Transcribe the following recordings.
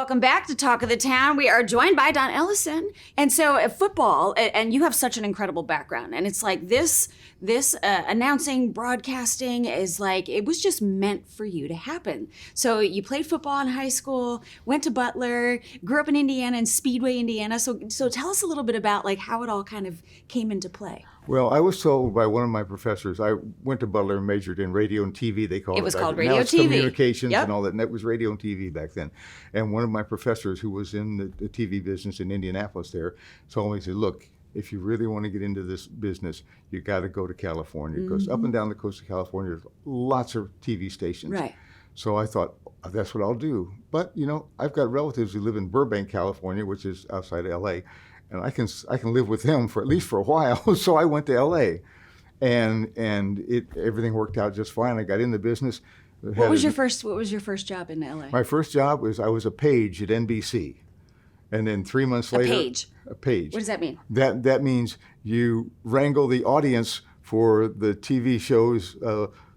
Welcome back to Talk of the Town. We are joined by DonDEllison. And so football, and you have such an incredible background. And it's like this announcing, broadcasting is like, it was just meant for you to happen. So you played football in high school, went to Butler, grew up in Indiana, in Speedway, Indiana. So tell us a little bit about like how it all kind of came into play. Well, I was told by one of my professors, I went to Butler and majored in radio and TV, they called it. It was back called then. radio Now it's TV. communications Yep. and all that, and that was radio and TV back then. And one of my professors who was in the TV business in Indianapolis there told me, he said, look, if you really want to get into this business, you got to go to California, because up and down the coast of California, there's lots of TV stations. Right. So I thought, that's what I'll do. But, you know, I've got relatives who live in Burbank, California, which is outside of LA. And I can live with them for at least for a while. So I went to LA, and everything worked out just fine. I got in the business. What was your first job in LA? My first job was I was a page at NBC, and then 3 months later, a page. What does that mean? That means you wrangle the audience for the TV shows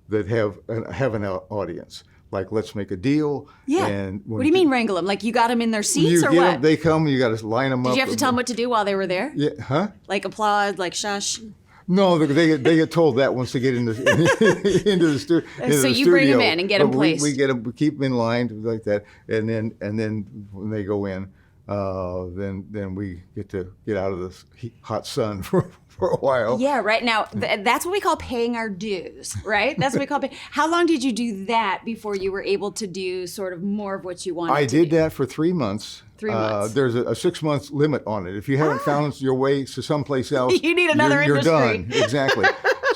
that have an audience. Like Let's Make a Deal. Yeah. And what do you mean wrangle them? Like you got them in their seats or get what? them, they come, you got to line them up. Did you have to tell them what to do while they were there? Yeah, huh? Like applaud, like shush? No, they get told that once they get into the studio. So you bring them in and get them placed. We keep them in line like that, and then when they go in, then we get out of the hot sun for a while. Yeah, right. Now, that's what we call paying our dues, right? That's what we call pay. How long did you do that before you were able to do sort of more of what you wanted I to do? did that for 3 months. 3 months. There's a 6-month limit on it. If you haven't found your way to someplace else, You need another you're industry. done. Exactly.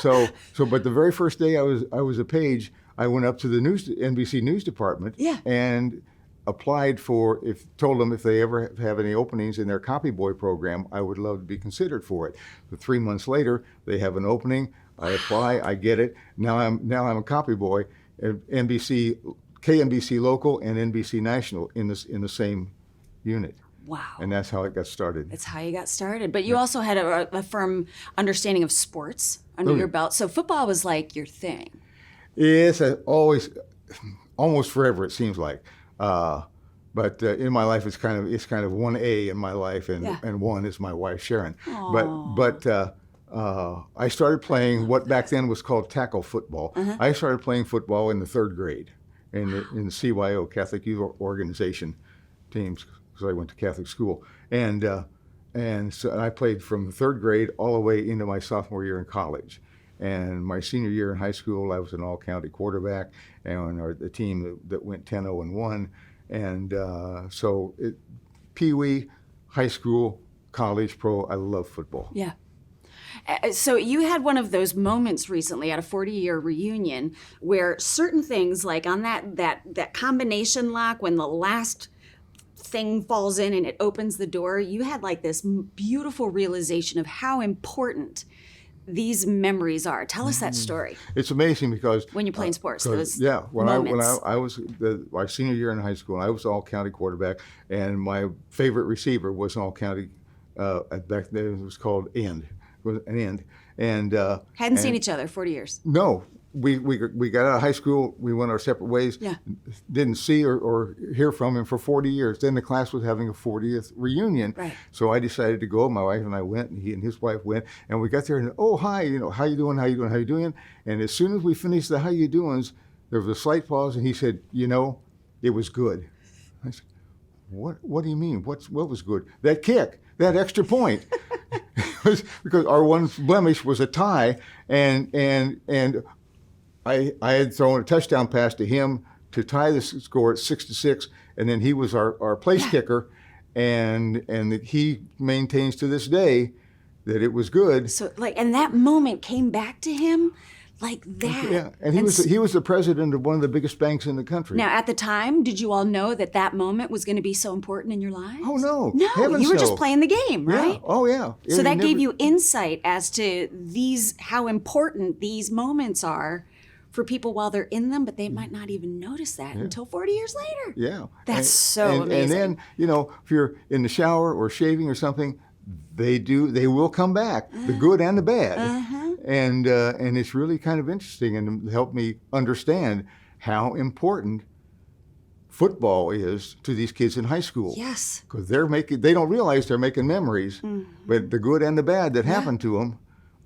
But the very first day I was a page, I went up to the NBC News department Yeah. and applied told them if they ever have any openings in their copy boy program, I would love to be considered for it. But 3 months later, they have an opening. I apply, I get it. Now I'm a copy boy at KNBC local and NBC national in the same unit. Wow. And that's how it got started. That's how you got started. But you also had a firm understanding of sports under your belt. So football was like your thing. It's always, almost forever, it seems like. But in my life, it's kind of 1A in my life, and 1 is my wife Sharon. Aww. But I started playing what back then was called tackle football. I started playing football in the 3rd grade in the CYO, Catholic Youth Organization teams, because I went to Catholic school, and so I played from the 3rd grade all the way into my sophomore year in college. And my senior year in high school, I was an all-county quarterback, and on the team that went 10-0-1. And so Pee-wee, high school, college, pro, I love football. Yeah. So you had one of those moments recently at a 40-year reunion where certain things, like on that combination lock, when the last thing falls in and it opens the door, you had like this beautiful realization of how important these memories are. Tell us that story. It's amazing because when you're playing sports, those when moments. I was my senior year in high school, I was all county quarterback, and my favorite receiver was an all county. Back then it was called end. It was an end, and hadn't seen each other 40 years. No. We got out of high school, we went our separate ways, Yeah. Didn't see or hear from him for 40 years. Then the class was having a 40th reunion. Right. So I decided to go, my wife and I went, and he and his wife went, and we got there and, oh, hi, how you doing, how you doing, how you doing? And as soon as we finished the how you doings, there was a slight pause, and he said, it was good. I said, what do you mean? What was good? That kick, that extra point. Because our one blemish was a tie, and I had thrown a touchdown pass to him to tie the score at 6-6, and then he was our place kicker, and he maintains to this day that it was good. So and that moment came back to him like that. Yeah, and he was the president of one of the biggest banks in the country. Now, at the time, did you all know that moment was going to be so important in your lives? Oh, no. No, Heavens you were no. just playing the game, right? Yeah. Oh, yeah. So that gave you insight as to how important these moments are for people while they're in them, but they might not even notice that until 40 years later. Yeah. That's so amazing. And then, if you're in the shower or shaving or something, they will come back, the good and the bad. And it's really kind of interesting and helped me understand how important football is to these kids in high school. Yes. Because they don't realize they're making memories, but the good and the bad that happened to them,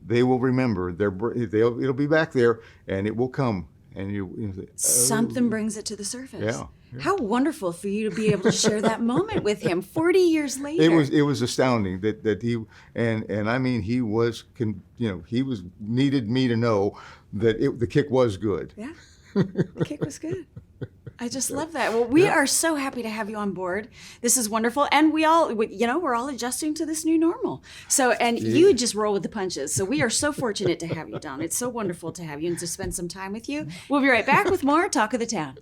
they will remember. It'll be back there, and it will come. And you say, Something brings it to the surface. Yeah. How wonderful for you to be able to share that moment with him 40 years later. It was astounding that he and I mean he needed me to know that the kick was good. Yeah, the kick was good. I just love that. Well, we are so happy to have you on board. This is wonderful, and we're all adjusting to this new normal. So, and you just roll with the punches. So we are so fortunate to have you, Don. It's so wonderful to have you and to spend some time with you. We'll be right back with more Talk of the Town.